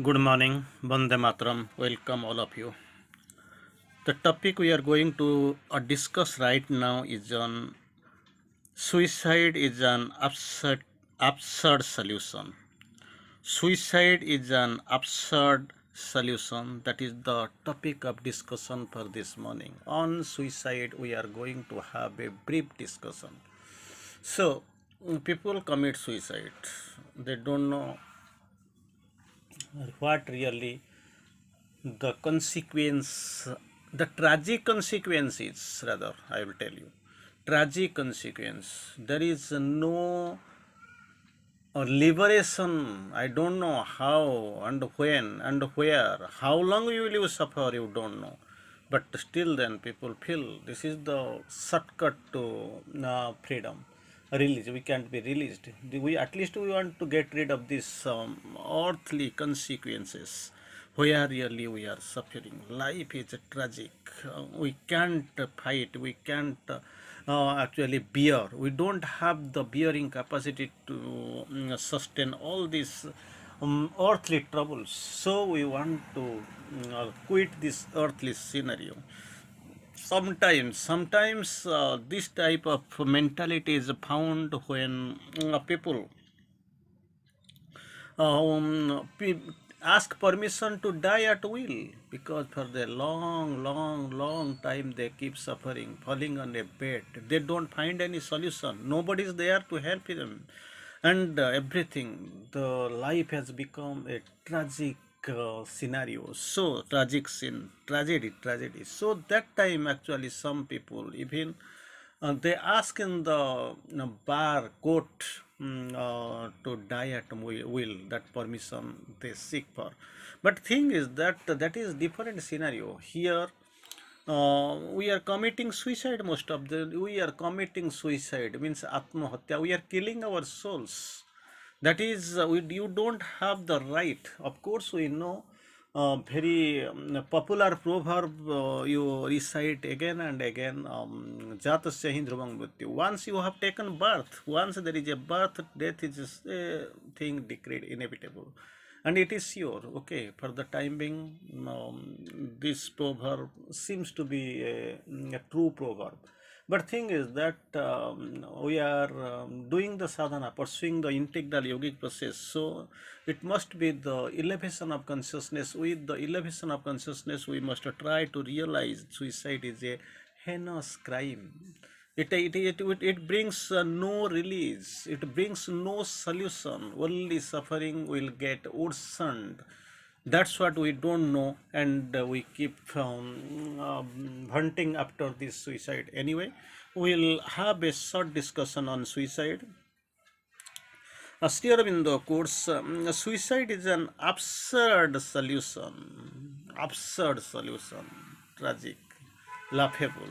Good morning, Bande Matram. Welcome all of you. The topic we are going to discuss right now is on suicide is an absurd solution. Suicide is an absurd solution. That is the topic of discussion for this morning. On suicide, we are going to have a brief discussion. So, people commit suicide. They don't know what really the consequence, the tragic consequences, rather, I will tell you. Tragic consequence. There is no liberation. I don't know how and when and where. How long you will you suffer, you don't know. But still, then people feel this is the shortcut to freedom. Release. We can't be released. We at least we want to get rid of these earthly consequences where really we are suffering. Life is tragic. We can't fight. We can't actually bear. We don't have the bearing capacity to sustain all these earthly troubles. So we want to quit this earthly scenario. Sometimes this type of mentality is found when people ask permission to die at will, because for the long time they keep suffering, falling on a bed. They don't find any solution. Nobody is there to help them, and everything. The life has become a tragic scenario. So tragic scene, tragedy. So that time actually some people even they ask in the bar court to die at will. That permission they seek for. But thing is that that is different scenario. Here we are committing suicide. Most of the we are committing suicide means atmahatya. We are killing our souls. That is, you don't have the right. Of course, we know very popular proverb you recite again and again. Jatasya hi dhruvang mrityu. Once you have taken birth, once there is a birth, death is a thing decreed, inevitable. And it is sure. Okay, for the time being, this proverb seems to be a true proverb. But thing is that we are doing the sadhana, pursuing the integral yogic process. So it must be the elevation of consciousness. With the elevation of consciousness, we must try to realize suicide is a heinous crime. It brings no release. It brings no solution. Only suffering will get worsened. That's what we don't know, and we keep hunting after this suicide. Anyway, we'll have a short discussion on suicide. Sri Aurobindo quotes, suicide is an absurd solution, tragic, laughable.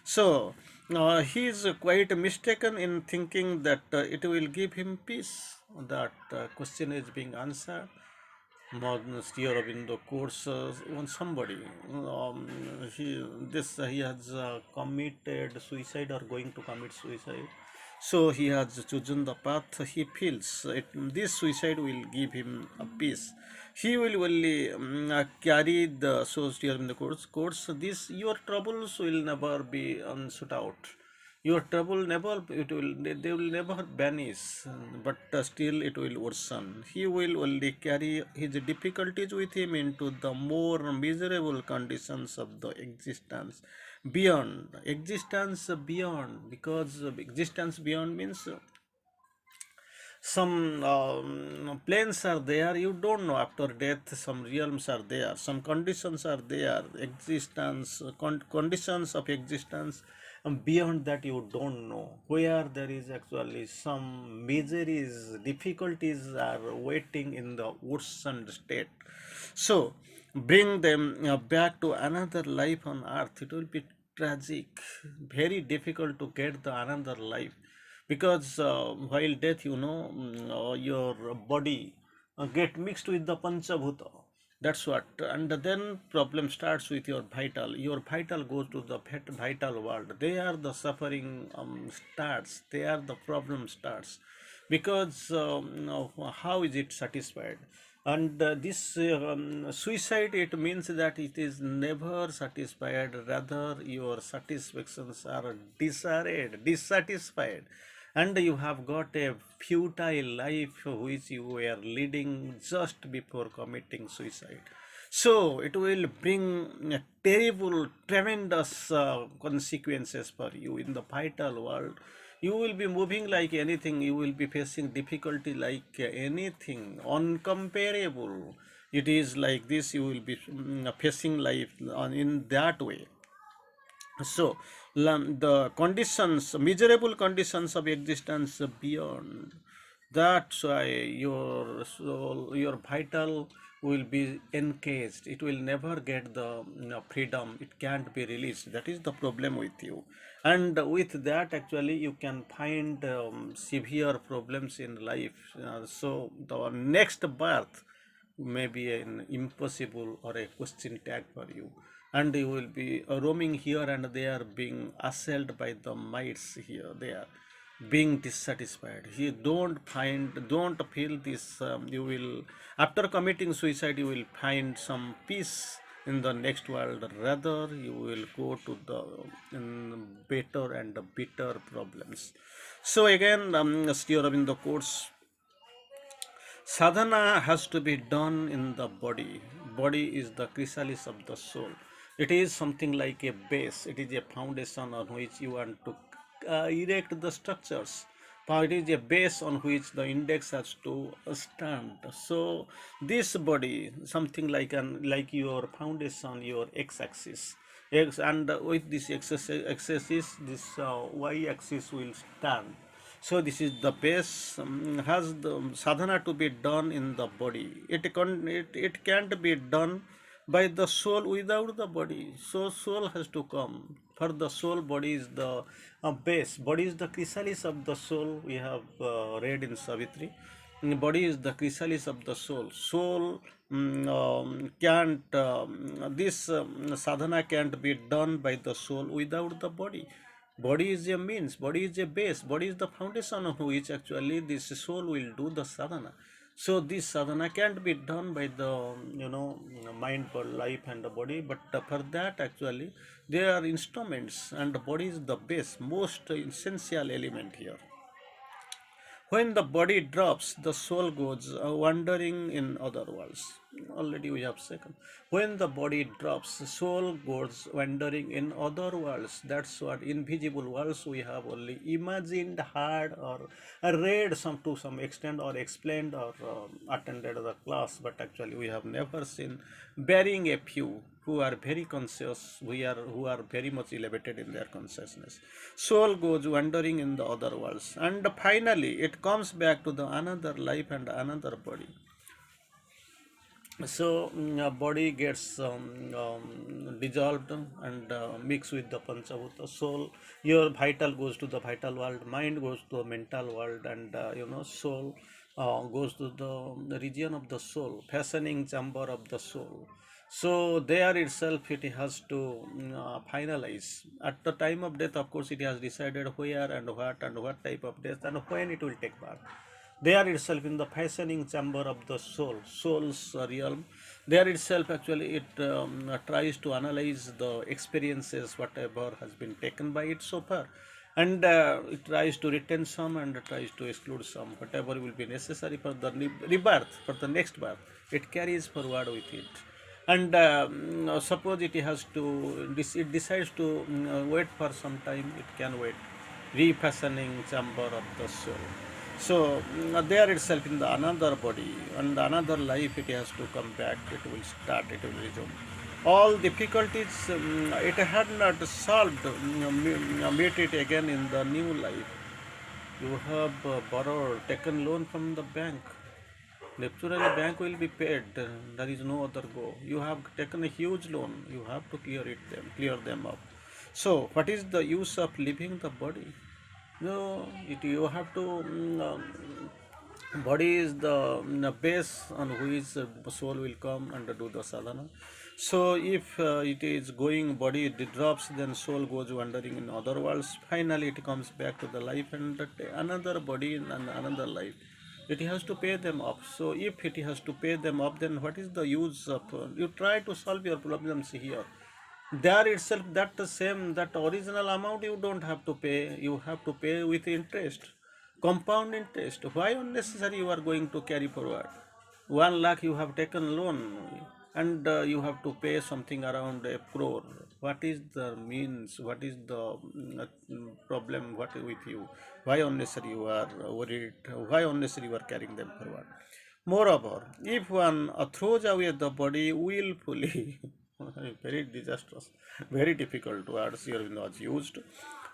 So, he is quite mistaken in thinking that it will give him peace. That question is being answered. Sri Aurobindo quotes on somebody. He has committed suicide or going to commit suicide. So he has chosen the path he feels. This suicide will give him a peace. He will only carry the, so Sri Aurobindo quotes, this, your troubles will never be unsuit out. Your trouble never, they will never vanish, but still it will worsen. He will only carry his difficulties with him into the more miserable conditions of the existence beyond, because existence beyond means some planes are there, you don't know. After death some realms are there, some conditions are there, conditions of existence, and beyond that you don't know, where there is actually some miseries, difficulties are waiting in the worsened state. So bring them back to another life on earth. It will be tragic, very difficult to get the another life, because while death, your body get mixed with the panchabhuta. That's what. And then problem starts with your vital goes to the vital world. They are the suffering starts, they are the problem starts, because how is it satisfied? And this suicide, it means that it is never satisfied, rather your satisfactions are disarrayed, dissatisfied, and you have got a futile life which you were leading just before committing suicide. So it will bring terrible, tremendous consequences for you in the vital world. You will be moving like anything, you will be facing difficulty like anything, uncomparable. It is like this, you will be facing life in that way. So, the conditions, miserable conditions of existence beyond. That's why your soul, your vital will be encaged. It will never get the freedom. It can't be released. That is the problem with you. And with that, actually, you can find severe problems in life. So, the next birth may be an impossible or a question tag for you, and you will be roaming here and there, being assailed by the mites here there, being dissatisfied. You don't feel this. You will, after committing suicide, you will find some peace in the next world. Rather, you will go to the better and bitter problems. So again, Sri Aurobindo quotes, sadhana has to be done in the body. Body is the chrysalis of the soul. It is something like a base. It is a foundation on which you want to erect the structures. It is a base on which the index has to stand. So this body, something like your foundation, your x-axis. X, and with this x-axis, this y-axis will stand. So this is the base. Has the sadhana to be done in the body. It can't be done by the soul without the body. So soul has to come. For the soul, body is the base. Body is the chrysalis of the soul. We have read in Savitri. Body is the chrysalis of the soul. Soul can't. This sadhana can't be done by the soul without the body. Body is a means, body is a base, body is the foundation of which actually this soul will do the sadhana. So this sadhana can't be done by the mind, life and the body, but for that actually there are instruments, and the body is the base, most essential element here. When the body drops, the soul goes wandering in other worlds. Already we have second. When the body drops, the soul goes wandering in other worlds. That's what invisible worlds we have only imagined, heard, or read some to some extent, or explained, or attended the class, but actually we have never seen, bearing a few who are very conscious, who are very much elevated in their consciousness. Soul goes wandering in the other worlds, and finally it comes back to the another life and another body. So body gets dissolved and mixed with the panchabhuta. Soul, your vital goes to the vital world, mind goes to the mental world, and soul goes to the region of the soul, fashioning chamber of the soul. So there itself it has to finalize at the time of death. Of course, it has decided where and what type of death and when it will take part. There itself, in the fashioning chamber of the soul, soul's realm, there itself actually it tries to analyze the experiences, whatever has been taken by it so far, and it tries to retain some and tries to exclude some, whatever will be necessary for the rebirth, for the next birth, it carries forward with it. And suppose it has to, it decides to wait for some time, it can wait, refashioning chamber of the soul. So there itself, in the another body and another life, it has to come back, it will start, it will resume. All difficulties it had not solved, meet it again in the new life. You have borrowed, taken loan from the bank. Naturally, bank will be paid. There is no other go. You have taken a huge loan. You have to clear them up. So, what is the use of leaving the body? No, you have to. Body is the base on which soul will come and do the sadhana. So if it is going, body it drops, then soul goes wandering in other worlds. Finally it comes back to the life, and that another body in another life, it has to pay them off. So if it has to pay them off, then what is the use of you try to solve your problems here? There itself, that the same, that original amount you don't have to pay, you have to pay with interest, compound interest. Why unnecessary you are going to carry forward? 1 lakh you have taken loan, and you have to pay something around a crore. What is the means? What is the problem? What with you? Why unnecessary you are worried? Why unnecessary you are carrying them forward? Moreover, if one throws away the body willfully, very disastrous, very difficult words here was used.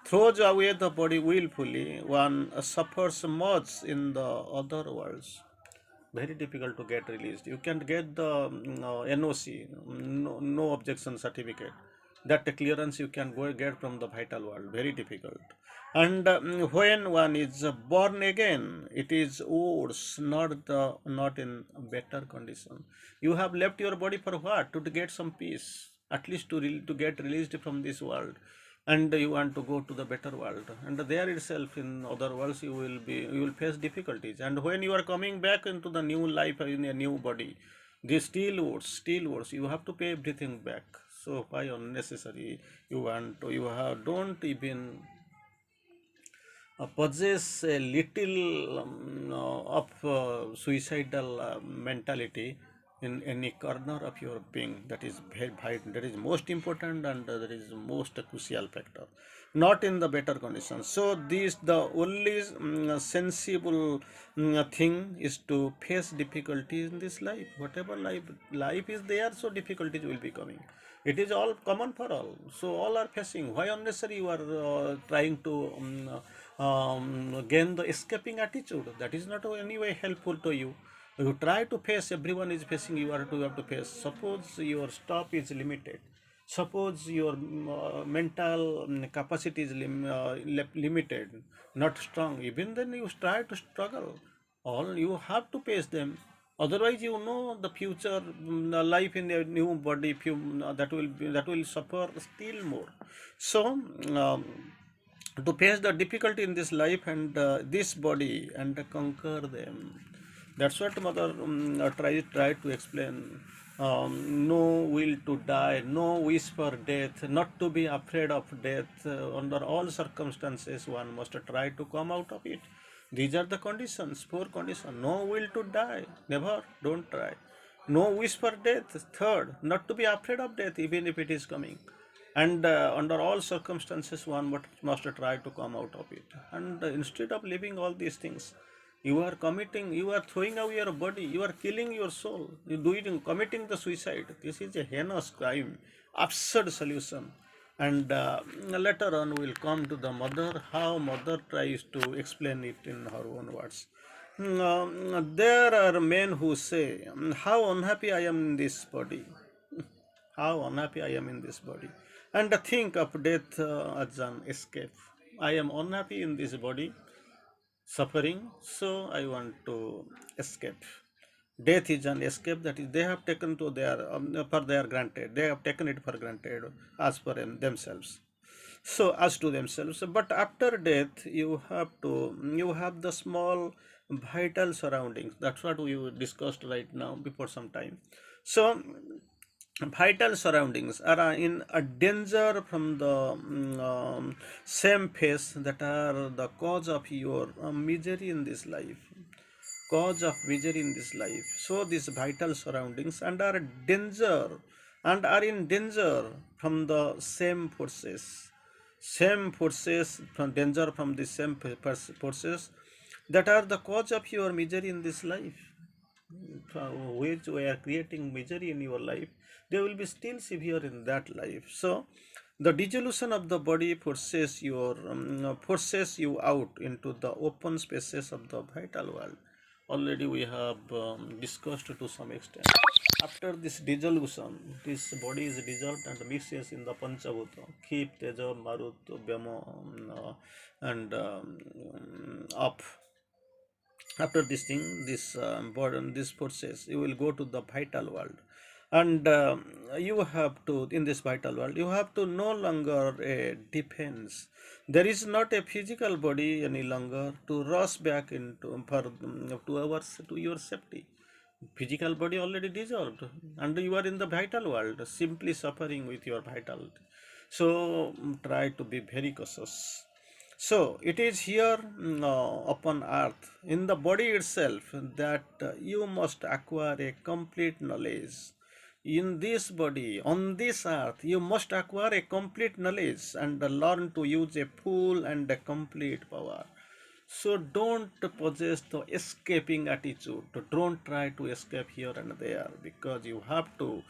Throws away the body willfully, one suffers much in the other worlds. Very difficult to get released. You can get the NOC, no objection certificate. That clearance you can go get from the vital world. Very difficult. And when one is born again, it is worse, not in better condition. You have left your body for what? To get some peace, at least to get released from this world, and you want to go to the better world, and there itself in other worlds you will face difficulties. And when you are coming back into the new life in a new body, the still worse, you have to pay everything back. So why unnecessary you want to, you have, don't even possess a little of suicidal mentality in any corner of your being. That is very vital, that is most important, and that is most crucial factor, not in the better conditions. So this the only sensible thing is to face difficulties in this life. Whatever life is there, so difficulties will be coming. It is all common for all, so all are facing. Why unnecessary you are trying to gain the escaping attitude? That is not in any way helpful to you. You try to face, everyone is facing, you are to have to face. Suppose your stop is limited, suppose your mental capacity is limited, not strong, even then you try to struggle. All you have to face them. Otherwise, you know the future, the life in a new body, that will suffer still more. So um, to face the difficulty in this life and this body, and conquer them. That's what mother tried to explain. No will to die, no wish for death, not to be afraid of death. Under all circumstances, one must try to come out of it. These are the conditions, four conditions. No will to die, never, don't try. No wish for death. Third, not to be afraid of death, even if it is coming. And under all circumstances, one must try to come out of it. And instead of living all these things, you are throwing away your body, you are killing your soul, you do it in committing the suicide. This is a heinous crime, absurd solution. And later on we'll come to the mother, how mother tries to explain it in her own words. There are men who say, how unhappy I am in this body, how unhappy I am in this body, and think of death as an escape. I am unhappy in this body, suffering, so I want to escape. Death is an escape, that is, they have taken to their for their granted. They have taken it for granted as per themselves. So as to themselves, but after death, you have the small vital surroundings. That's what we discussed right now before some time. So vital surroundings are in a danger from the same phase that are the cause of your misery in this life, cause of misery in this life. So these vital surroundings and are in danger from the same forces from danger from the same forces that are the cause of your misery in this life, which were creating misery in your life. They will be still severe in that life. So the dissolution of the body forces you out into the open spaces of the vital world. Already we have discussed to some extent. After this dissolution, this body is dissolved and mixes in the Panchabhuta, Khip, Teja, Marut, Vyama, and up. After this thing, this burden, this forces, you will go to the vital world. And you have to, in this vital world, you have to no longer defense. There is not a physical body any longer to rush back into for 2 hours to your safety. Physical body already dissolved, and you are in the vital world simply suffering with your vitality. So try to be very cautious. So it is here upon earth, in the body itself, that you must acquire a complete knowledge. In this body, on this earth, you must acquire a complete knowledge and learn to use a full and a complete power. So don't possess the escaping attitude. Don't try to escape here and there, because you have to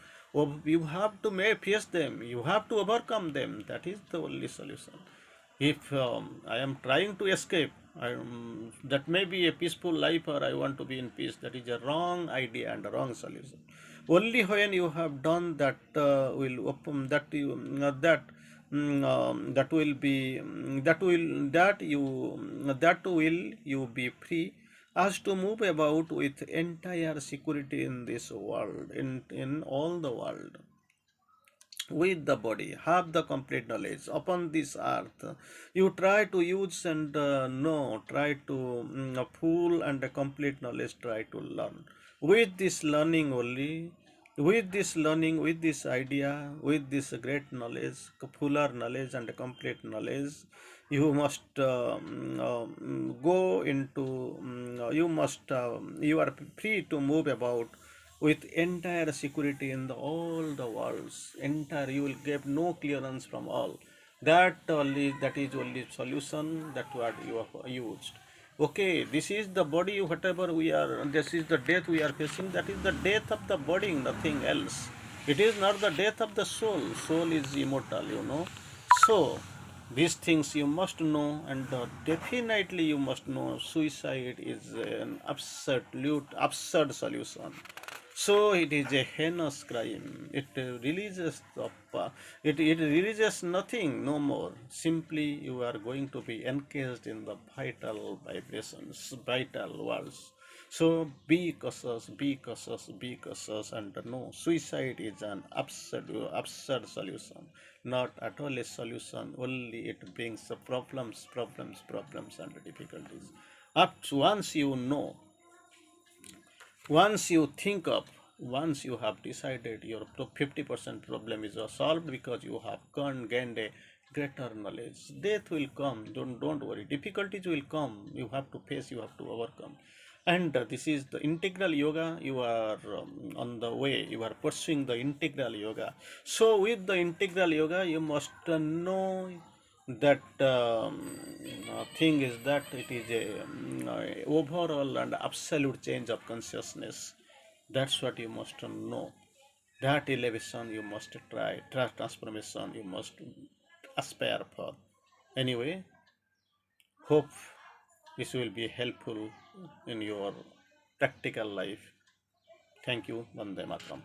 face them. You have to overcome them. That is the only solution. If I am trying to escape, that may be a peaceful life, or I want to be in peace. That is a wrong idea and a wrong solution. Only when you have done that will open that you that will be that will you be free as to move about with entire security in this world, in all the world, with the body, have the complete knowledge upon this earth. You try to use and know, try to full and complete knowledge, try to learn. With this learning only, with this learning, with this idea, with this great knowledge, fuller knowledge and complete knowledge, you must go into you must you are free to move about with entire security in the all the worlds. Entire, you will get no clearance from all. That is only solution that what you have used. Okay, this is the body, whatever we are, this is the death we are facing. That is the death of the body, nothing else. It is not the death of the soul. Soul is immortal, so these things you must know, and definitely you must know suicide is an absurd solution. So it is a heinous crime. It releases nothing, no more. Simply you are going to be encased in the vital vibrations, vital worlds. So be cautious, be cautious, be cautious, and no, suicide is an absurd solution. Not at all a solution. Only it brings problems, and difficulties. Up to once you know, once you think of, once you have decided, your 50% problem is solved, because you have gained a greater knowledge. Death will come, don't worry. Difficulties will come, you have to face, you have to overcome. And this is the integral yoga. You are on the way, you are pursuing the integral yoga. So with the integral yoga, you must know that thing is that it is a overall and absolute change of consciousness. That's what you must know. That elevation you must try, transformation you must aspire for. Anyway, hope this will be helpful in your practical life. Thank you. Vande Mataram.